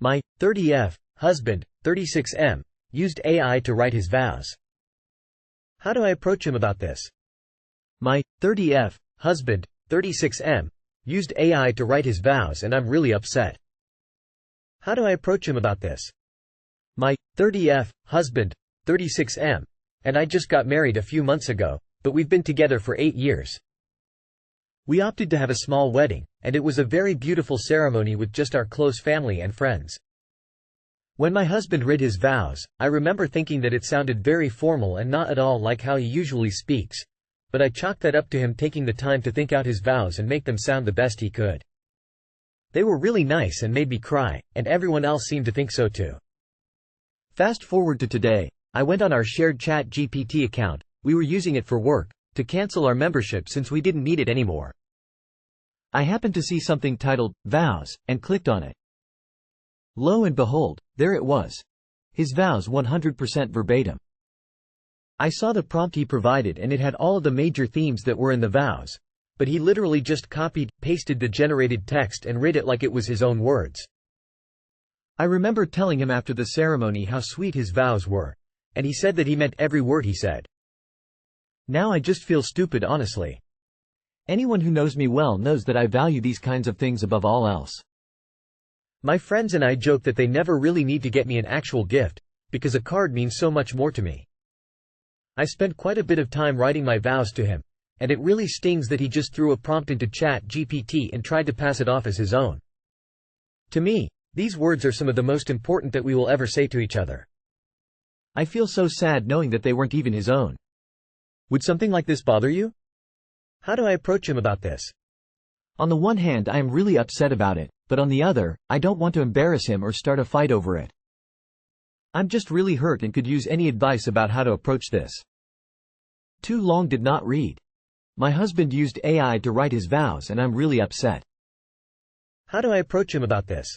My 30F husband, 36M, used AI to write his vows. How do I approach him about this? My 30F husband, 36M, used AI to write his vows and I'm really upset. How do I approach him about this? My 30F husband, 36M, and I just got married a few months ago, but we've been together for 8 years. We opted to have a small wedding, and it was a very beautiful ceremony with just our close family and friends. When my husband read his vows, I remember thinking that it sounded very formal and not at all like how he usually speaks, but I chalked that up to him taking the time to think out his vows and make them sound the best he could. They were really nice and made me cry, and everyone else seemed to think so too. Fast forward to today, I went on our shared ChatGPT account, we were using it for work, to cancel our membership since we didn't need it anymore. I happened to see something titled, Vows, and clicked on it. Lo and behold, there it was. His vows 100% verbatim. I saw the prompt he provided and it had all of the major themes that were in the vows, but he literally just copied, pasted the generated text and read it like it was his own words. I remember telling him after the ceremony how sweet his vows were, and he said that he meant every word he said. Now I just feel stupid, honestly. Anyone who knows me well knows that I value these kinds of things above all else. My friends and I joke that they never really need to get me an actual gift, because a card means so much more to me. I spent quite a bit of time writing my vows to him, and it really stings that he just threw a prompt into ChatGPT and tried to pass it off as his own. To me, these words are some of the most important that we will ever say to each other. I feel so sad knowing that they weren't even his own. Would something like this bother you? How do I approach him about this? On the one hand, I am really upset about it, but on the other, I don't want to embarrass him or start a fight over it. I'm just really hurt and could use any advice about how to approach this. Too long did not read. My husband used AI to write his vows and I'm really upset. How do I approach him about this?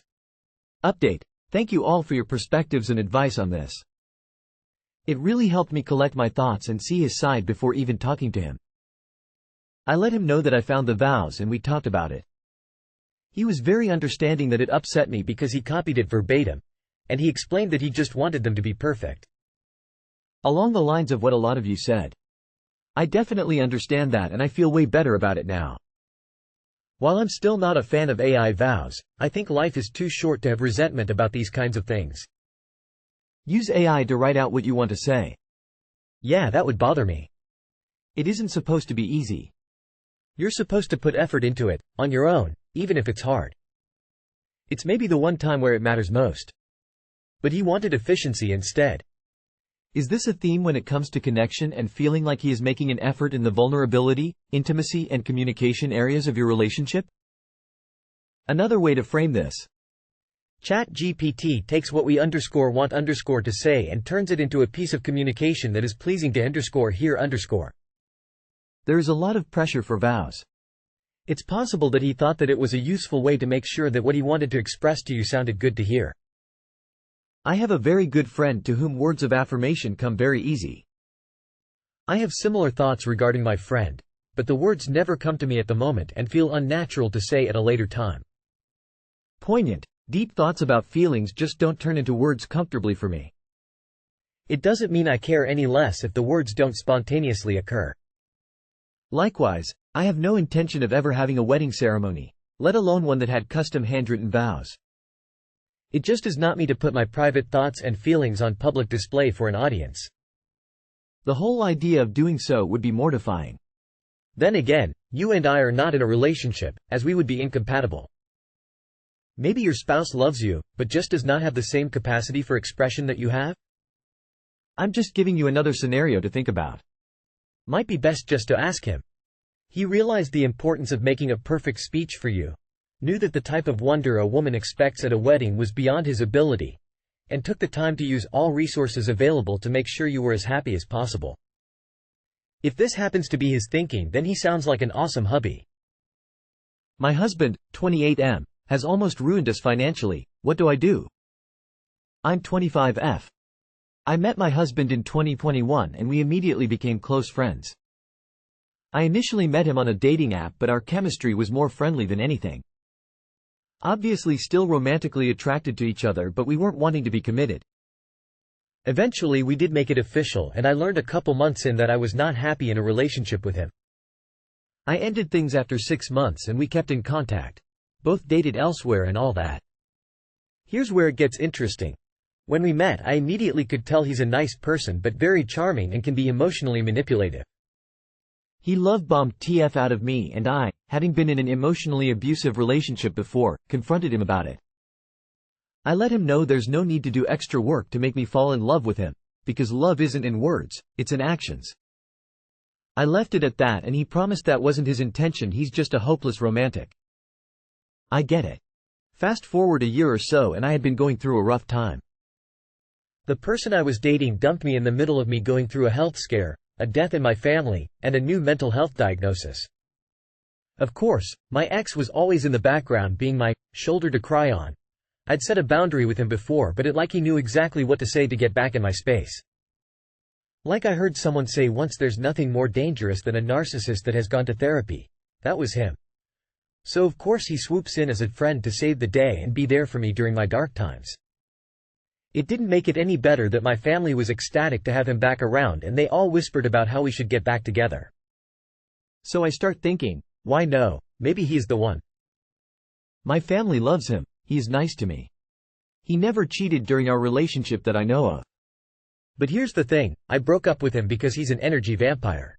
Update. Thank you all for your perspectives and advice on this. It really helped me collect my thoughts and see his side before even talking to him. I let him know that I found the vows and we talked about it. He was very understanding that it upset me because he copied it verbatim, and he explained that he just wanted them to be perfect. Along the lines of what a lot of you said. I definitely understand that and I feel way better about it now. While I'm still not a fan of AI vows, I think life is too short to have resentment about these kinds of things. Use AI to write out what you want to say. Yeah, that would bother me. It isn't supposed to be easy. You're supposed to put effort into it, on your own, even if it's hard. It's maybe the one time where it matters most. But he wanted efficiency instead. Is this a theme when it comes to connection and feeling like he is making an effort in the vulnerability, intimacy and communication areas of your relationship? Another way to frame this. ChatGPT takes what we want to say and turns it into a piece of communication that is pleasing to hear. There is a lot of pressure for vows. It's possible that he thought that it was a useful way to make sure that what he wanted to express to you sounded good to hear. I have a very good friend to whom words of affirmation come very easy. I have similar thoughts regarding my friend, but the words never come to me at the moment and feel unnatural to say at a later time. Poignant, deep thoughts about feelings just don't turn into words comfortably for me. It doesn't mean I care any less if the words don't spontaneously occur. Likewise, I have no intention of ever having a wedding ceremony, let alone one that had custom handwritten vows. It just is not me to put my private thoughts and feelings on public display for an audience. The whole idea of doing so would be mortifying. Then again, you and I are not in a relationship, as we would be incompatible. Maybe your spouse loves you, but just does not have the same capacity for expression that you have? I'm just giving you another scenario to think about. Might be best just to ask him. He realized the importance of making a perfect speech for you, knew that the type of wonder a woman expects at a wedding was beyond his ability, and took the time to use all resources available to make sure you were as happy as possible. If this happens to be his thinking, then he sounds like an awesome hubby. My husband, 28M, has almost ruined us financially. What do I do? I'm 25F. I met my husband in 2021 and we immediately became close friends. I initially met him on a dating app, but our chemistry was more friendly than anything. Obviously still romantically attracted to each other, but we weren't wanting to be committed. Eventually we did make it official, and I learned a couple months in that I was not happy in a relationship with him. I ended things after 6 months and we kept in contact. Both dated elsewhere and all that. Here's where it gets interesting. When we met, I immediately could tell he's a nice person but very charming and can be emotionally manipulative. He love-bombed TF out of me, and I, having been in an emotionally abusive relationship before, confronted him about it. I let him know there's no need to do extra work to make me fall in love with him, because love isn't in words, it's in actions. I left it at that, and he promised that wasn't his intention, he's just a hopeless romantic. I get it. Fast forward a year or so and I had been going through a rough time. The person I was dating dumped me in the middle of me going through a health scare, a death in my family, and a new mental health diagnosis. Of course, my ex was always in the background, being my shoulder to cry on. I'd set a boundary with him before, but it like he knew exactly what to say to get back in my space. Like I heard someone say once, there's nothing more dangerous than a narcissist that has gone to therapy. That was him. So of course he swoops in as a friend to save the day and be there for me during my dark times. It didn't make it any better that my family was ecstatic to have him back around, and they all whispered about how we should get back together. So I start thinking, why no, maybe he's the one. My family loves him, he is nice to me. He never cheated during our relationship that I know of. But here's the thing, I broke up with him because he's an energy vampire.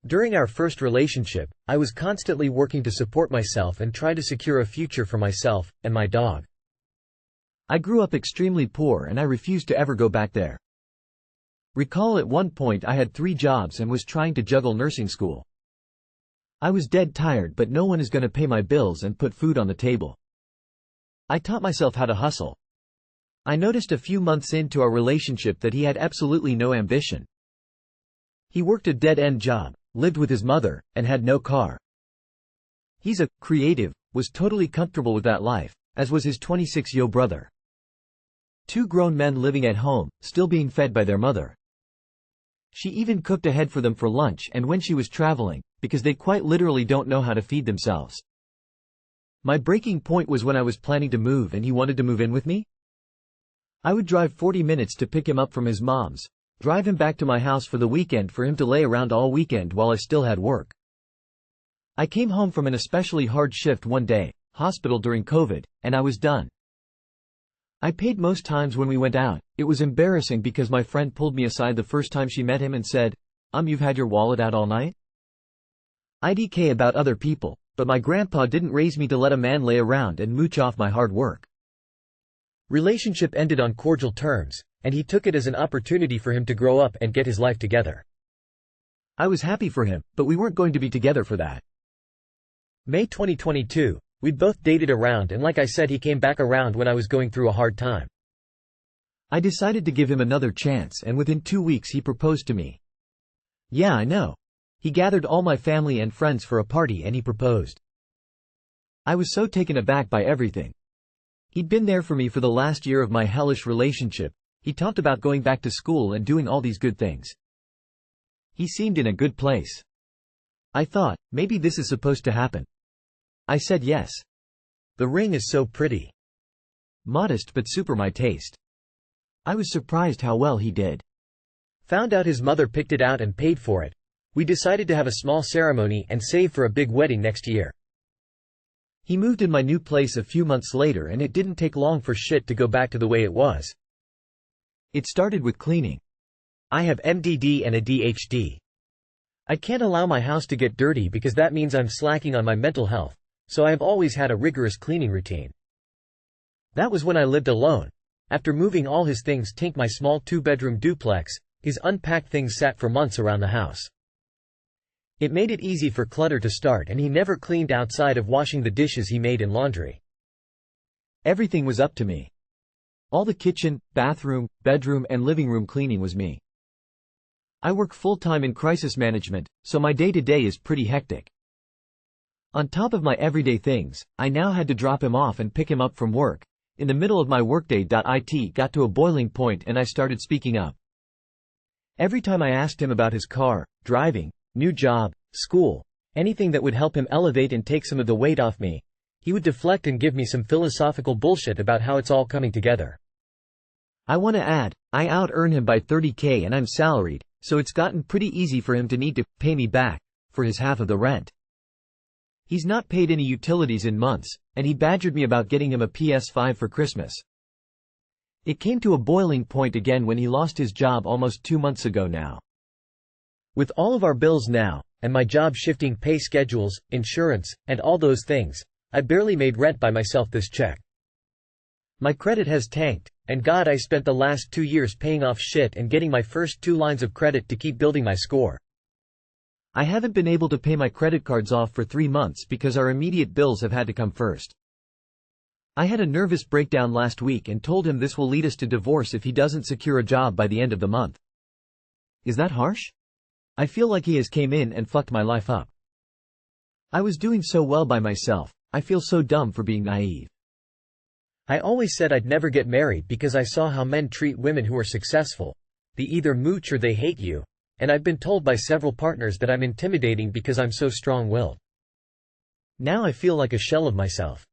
During our first relationship, I was constantly working to support myself and try to secure a future for myself and my dog. I grew up extremely poor and I refused to ever go back there. Recall at one point I had 3 jobs and was trying to juggle nursing school. I was dead tired, but no one is going to pay my bills and put food on the table. I taught myself how to hustle. I noticed a few months into our relationship that he had absolutely no ambition. He worked a dead-end job, lived with his mother, and had no car. He's a creative, was totally comfortable with that life, as was his 26-year-old brother. 2 grown men living at home, still being fed by their mother. She even cooked ahead for them for lunch and when she was traveling, because they quite literally don't know how to feed themselves. My breaking point was when I was planning to move and he wanted to move in with me. I would drive 40 minutes to pick him up from his mom's, drive him back to my house for the weekend for him to lay around all weekend while I still had work. I came home from an especially hard shift one day, hospital during COVID, and I was done. I paid most times when we went out. It was embarrassing because my friend pulled me aside the first time she met him and said, You've had your wallet out all night? IDK about other people, but my grandpa didn't raise me to let a man lay around and mooch off my hard work. Relationship ended on cordial terms, and he took it as an opportunity for him to grow up and get his life together. I was happy for him, but we weren't going to be together for that. May 2022, we'd both dated around, and like I said, he came back around when I was going through a hard time. I decided to give him another chance, and within 2 weeks he proposed to me. Yeah, I know. He gathered all my family and friends for a party and he proposed. I was so taken aback by everything. He'd been there for me for the last year of my hellish relationship. He talked about going back to school and doing all these good things. He seemed in a good place. I thought, maybe this is supposed to happen. I said yes. The ring is so pretty. Modest but super my taste. I was surprised how well he did. Found out his mother picked it out and paid for it. We decided to have a small ceremony and save for a big wedding next year. He moved in my new place a few months later and it didn't take long for shit to go back to the way it was. It started with cleaning. I have MDD and ADHD. I can't allow my house to get dirty because that means I'm slacking on my mental health, so I have always had a rigorous cleaning routine. That was when I lived alone. After moving all his things to my small 2-bedroom duplex, his unpacked things sat for months around the house. It made it easy for clutter to start, and he never cleaned outside of washing the dishes he made in laundry. Everything was up to me. All the kitchen, bathroom, bedroom and living room cleaning was me. I work full-time in crisis management, so my day-to-day is pretty hectic. On top of my everyday things, I now had to drop him off and pick him up from work. In the middle of my workday, it got to a boiling point and I started speaking up. Every time I asked him about his car, driving, new job, school, anything that would help him elevate and take some of the weight off me, He would deflect and give me some philosophical bullshit about how it's all coming together. I want to add, I out-earn him by $30K and I'm salaried, so it's gotten pretty easy for him to need to pay me back for his half of the rent. He's not paid any utilities in months, and he badgered me about getting him a PS5 for Christmas. It came to a boiling point again when he lost his job almost 2 months ago now. With all of our bills now, and my job shifting pay schedules, insurance, and all those things, I barely made rent by myself this check. My credit has tanked, and God, I spent the last 2 years paying off shit and getting my first 2 lines of credit to keep building my score. I haven't been able to pay my credit cards off for 3 months because our immediate bills have had to come first. I had a nervous breakdown last week and told him this will lead us to divorce if he doesn't secure a job by the end of the month. Is that harsh? I feel like he has came in and fucked my life up. I was doing so well by myself. I feel so dumb for being naive. I always said I'd never get married because I saw how men treat women who are successful. They either mooch or they hate you. And I've been told by several partners that I'm intimidating because I'm so strong-willed. Now I feel like a shell of myself.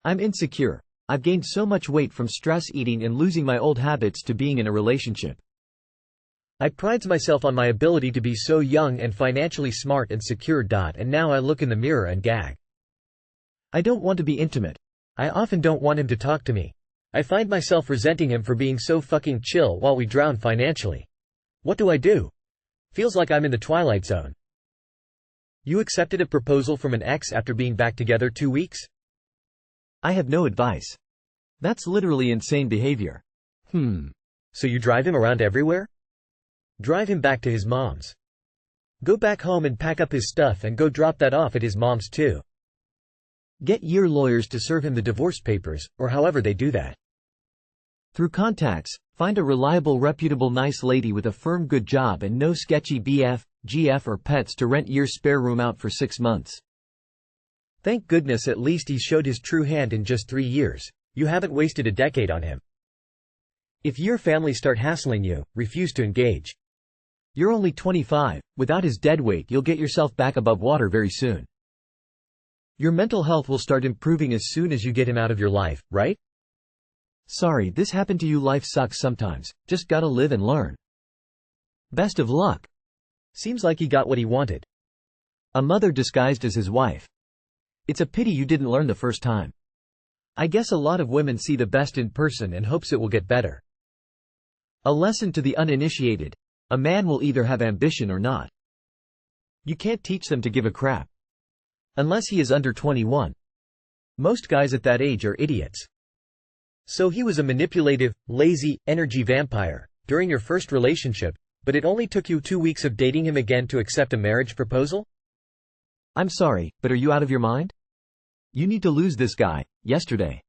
I'm insecure. I've gained so much weight from stress eating and losing my old habits to being in a relationship. I pride myself on my ability to be so young and financially smart and secure. And now I look in the mirror and gag. I don't want to be intimate. I often don't want him to talk to me. I find myself resenting him for being so fucking chill while we drown financially. What do I do? Feels like I'm in the twilight zone. You accepted a proposal from an ex after being back together 2 weeks? I have no advice. That's literally insane behavior. So you drive him around everywhere? Drive him back to his mom's. Go back home and pack up his stuff and go drop that off at his mom's too. Get your lawyers to serve him the divorce papers, or however they do that. Through contacts, find a reliable, reputable, nice lady with a firm good job and no sketchy BF, GF or pets to rent your spare room out for 6 months. Thank goodness at least he showed his true hand in just 3 years. You haven't wasted a decade on him. If your family start hassling you, refuse to engage. You're only 25, without his deadweight you'll get yourself back above water very soon. Your mental health will start improving as soon as you get him out of your life, right? Sorry this happened to you. Life sucks sometimes, just gotta live and learn. Best of luck. Seems like he got what he wanted. A mother disguised as his wife. It's a pity you didn't learn the first time. I guess a lot of women see the best in person and hopes it will get better. A lesson to the uninitiated. A man will either have ambition or not. You can't teach them to give a crap. Unless he is under 21. Most guys at that age are idiots. So he was a manipulative, lazy, energy vampire during your first relationship, but it only took you 2 weeks of dating him again to accept a marriage proposal? I'm sorry, but are you out of your mind? You need to lose this guy, yesterday.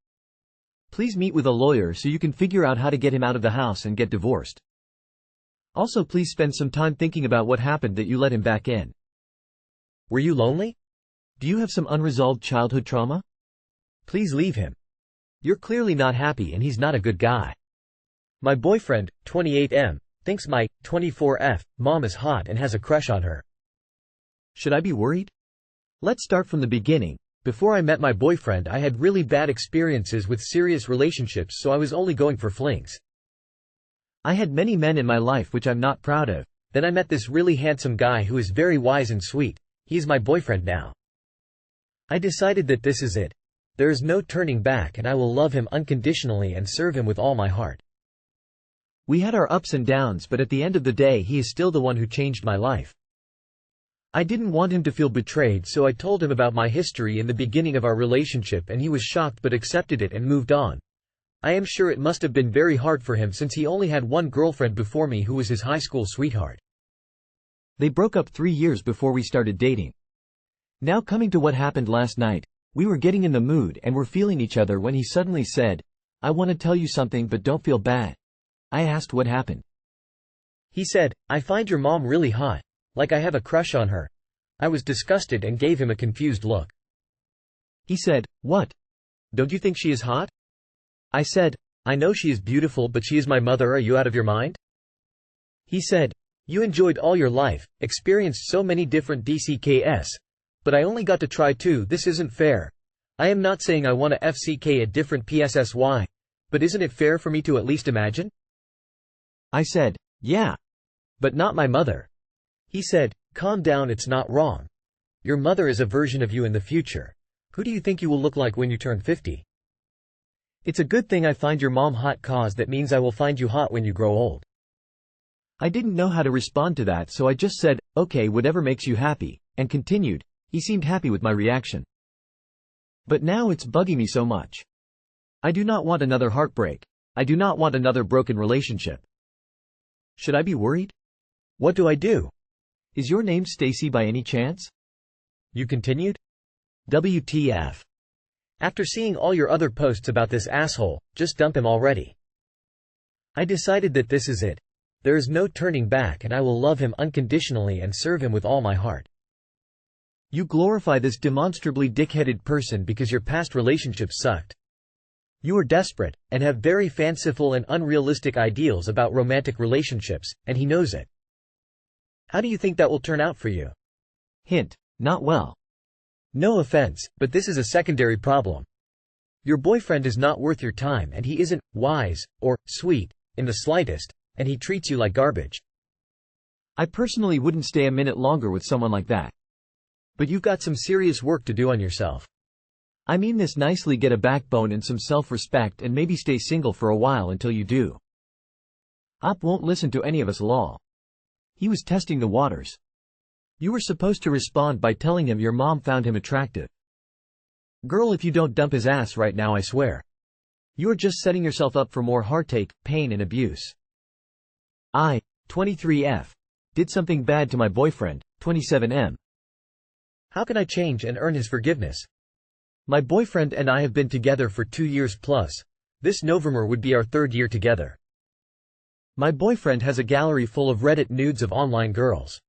Please meet with a lawyer so you can figure out how to get him out of the house and get divorced. Also please spend some time thinking about what happened that you let him back in. Were you lonely? Do you have some unresolved childhood trauma? Please leave him. You're clearly not happy and he's not a good guy. My boyfriend, 28M, thinks my 24F mom is hot and has a crush on her. Should I be worried? Let's start from the beginning. Before I met my boyfriend I had really bad experiences with serious relationships, so I was only going for flings. I had many men in my life which I'm not proud of. Then I met this really handsome guy who is very wise and sweet. He is my boyfriend now. I decided that this is it. There is no turning back and I will love him unconditionally and serve him with all my heart. We had our ups and downs, but at the end of the day he is still the one who changed my life. I didn't want him to feel betrayed, so I told him about my history in the beginning of our relationship and he was shocked but accepted it and moved on. I am sure it must have been very hard for him since he only had one girlfriend before me who was his high school sweetheart. They broke up 3 years before we started dating. Now coming to what happened last night, we were getting in the mood and were feeling each other when he suddenly said, "I want to tell you something but don't feel bad." I asked what happened. He said, "I find your mom really hot. Like I have a crush on her." I was disgusted and gave him a confused look. He said, "What? Don't you think she is hot?" I said, "I know she is beautiful, but she is my mother. Are you out of your mind?" He said, "You enjoyed all your life, experienced so many different DCKS. But I only got to try 2. This isn't fair. I am not saying I want to FCK a different PSSY. But isn't it fair for me to at least imagine? I said, yeah. But not my mother. He said, calm down, it's not wrong. Your mother is a version of you in the future. Who do you think you will look like when you turn 50? It's a good thing I find your mom hot, cause that means I will find you hot when you grow old. I didn't know how to respond to that, so I just said, okay, whatever makes you happy, and continued. He seemed happy with my reaction. But now it's bugging me so much. I do not want another heartbreak. I do not want another broken relationship. Should I be worried? What do I do? Is your name Stacy by any chance? You continued? WTF. After seeing all your other posts about this asshole, just dump him already. I decided that this is it. There is no turning back, and I will love him unconditionally and serve him with all my heart. You glorify this demonstrably dickheaded person because your past relationships sucked. You are desperate, and have very fanciful and unrealistic ideals about romantic relationships, and he knows it. How do you think that will turn out for you? Hint, not well. No offense, but this is a secondary problem. Your boyfriend is not worth your time, and he isn't wise or sweet in the slightest, and he treats you like garbage. I personally wouldn't stay a minute longer with someone like that. But you've got some serious work to do on yourself. I mean this nicely, get a backbone and some self-respect and maybe stay single for a while until you do. Op won't listen to any of us lol. He was testing the waters. You were supposed to respond by telling him your mom found him attractive. Girl, if you don't dump his ass right now, I swear. You are just setting yourself up for more heartache, pain and abuse. I, 23F, did something bad to my boyfriend, 27M. How can I change and earn his forgiveness? My boyfriend and I have been together for 2 years plus. This November would be our 3rd year together. My boyfriend has a gallery full of Reddit nudes of online girls.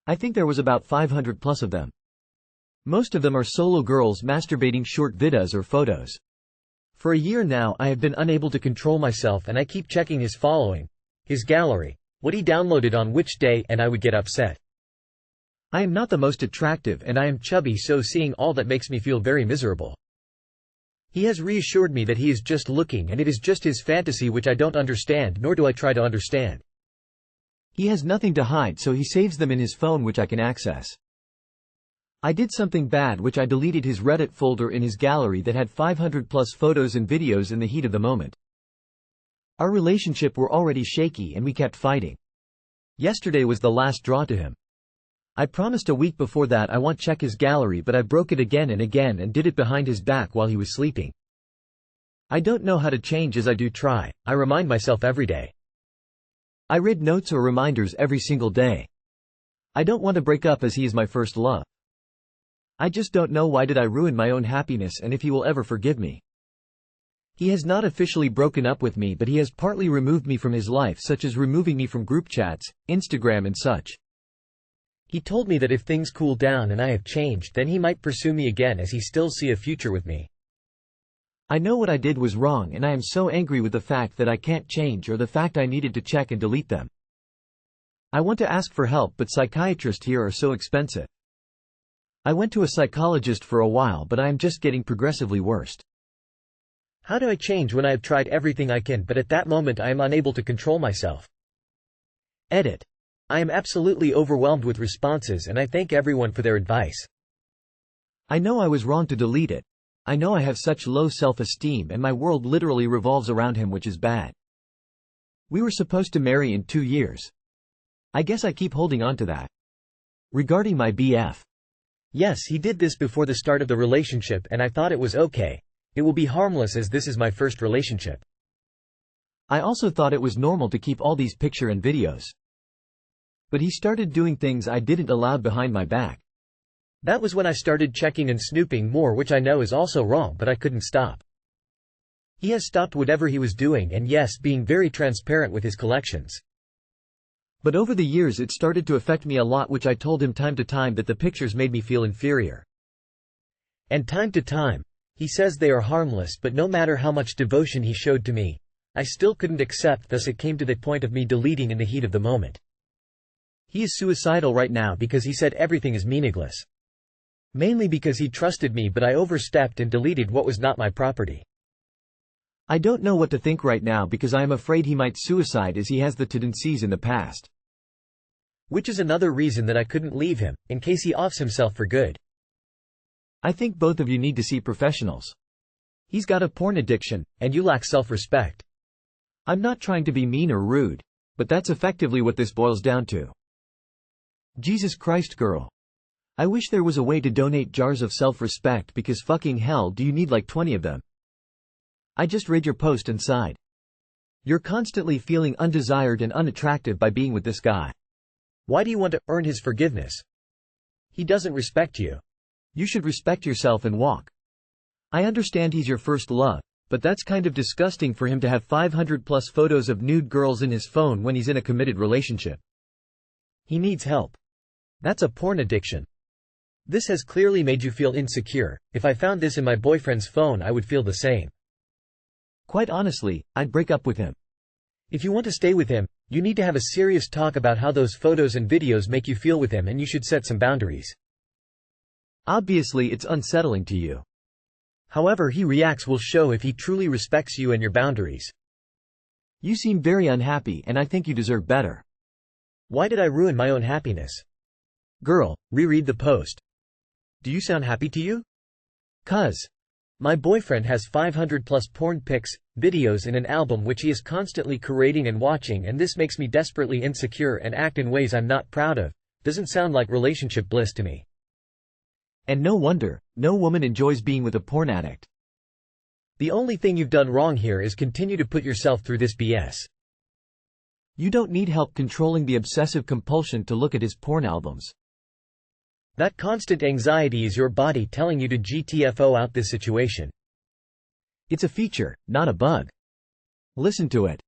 I think there was about 500 plus of them. Most of them are solo girls masturbating, short videos or photos. For a year now I have been unable to control myself, and I keep checking his following, his gallery, what he downloaded on which day, and I would get upset. I am not the most attractive and I am chubby, so seeing all that makes me feel very miserable. He has reassured me that he is just looking and it is just his fantasy, which I don't understand, nor do I try to understand. He has nothing to hide, so he saves them in his phone, which I can access. I did something bad, which I deleted his Reddit folder in his gallery that had 500 plus photos and videos in the heat of the moment. Our relationship were already shaky and we kept fighting. Yesterday was the last straw to him. I promised a week before that I won't check his gallery, but I broke it again and again and did it behind his back while he was sleeping. I don't know how to change, as I do try. I remind myself every day. I read notes or reminders every single day. I don't want to break up, as he is my first love. I just don't know why did I ruin my own happiness and if he will ever forgive me. He has not officially broken up with me, but he has partly removed me from his life, such as removing me from group chats, Instagram and such. He told me that if things cool down and I have changed, then he might pursue me again, as he still see a future with me. I know what I did was wrong, and I am so angry with the fact that I can't change, or the fact I needed to check and delete them. I want to ask for help, but psychiatrists here are so expensive. I went to a psychologist for a while, but I am just getting progressively worse. How do I change when I have tried everything I can, but at that moment I am unable to control myself? Edit. I am absolutely overwhelmed with responses, and I thank everyone for their advice. I know I was wrong to delete it. I know I have such low self-esteem and my world literally revolves around him, which is bad. We were supposed to marry in 2 years. I guess I keep holding on to that. Regarding my BF. Yes, he did this before the start of the relationship, and I thought it was okay. It will be harmless, as this is my first relationship. I also thought it was normal to keep all these pictures and videos. But he started doing things I didn't allow behind my back. That was when I started checking and snooping more, which I know is also wrong, but I couldn't stop. He has stopped whatever he was doing, and yes, being very transparent with his collections. But over the years it started to affect me a lot, which I told him time to time that the pictures made me feel inferior. And time to time, he says they are harmless, but no matter how much devotion he showed to me, I still couldn't accept, thus it came to the point of me deleting in the heat of the moment. He is suicidal right now because he said everything is meaningless. Mainly because he trusted me, but I overstepped and deleted what was not my property. I don't know what to think right now because I am afraid he might suicide as he has the tendencies in the past. Which is another reason that I couldn't leave him, in case he offs himself for good. I think both of you need to see professionals. He's got a porn addiction, and you lack self-respect. I'm not trying to be mean or rude, but that's effectively what this boils down to. Jesus Christ, girl. I wish there was a way to donate jars of self-respect because fucking hell do you need like 20 of them. I just read your post and sighed. You're constantly feeling undesired and unattractive by being with this guy. Why do you want to earn his forgiveness? He doesn't respect you. You should respect yourself and walk. I understand he's your first love, but that's kind of disgusting for him to have 500+ photos of nude girls in his phone when he's in a committed relationship. He needs help. That's a porn addiction. This has clearly made you feel insecure. If I found this in my boyfriend's phone, I would feel the same. Quite honestly, I'd break up with him. If you want to stay with him, you need to have a serious talk about how those photos and videos make you feel with him, and you should set some boundaries. Obviously it's unsettling to you. However he reacts will show if he truly respects you and your boundaries. You seem very unhappy and I think you deserve better. Why did I ruin my own happiness? Girl, reread the post. Do you sound happy to you? 'Cause my boyfriend has 500+ porn pics, videos in an album which he is constantly curating and watching, and this makes me desperately insecure and act in ways I'm not proud of. Doesn't sound like relationship bliss to me. And no wonder, no woman enjoys being with a porn addict. The only thing you've done wrong here is continue to put yourself through this BS. You don't need help controlling the obsessive compulsion to look at his porn albums. That constant anxiety is your body telling you to GTFO out this situation. It's a feature, not a bug. Listen to it.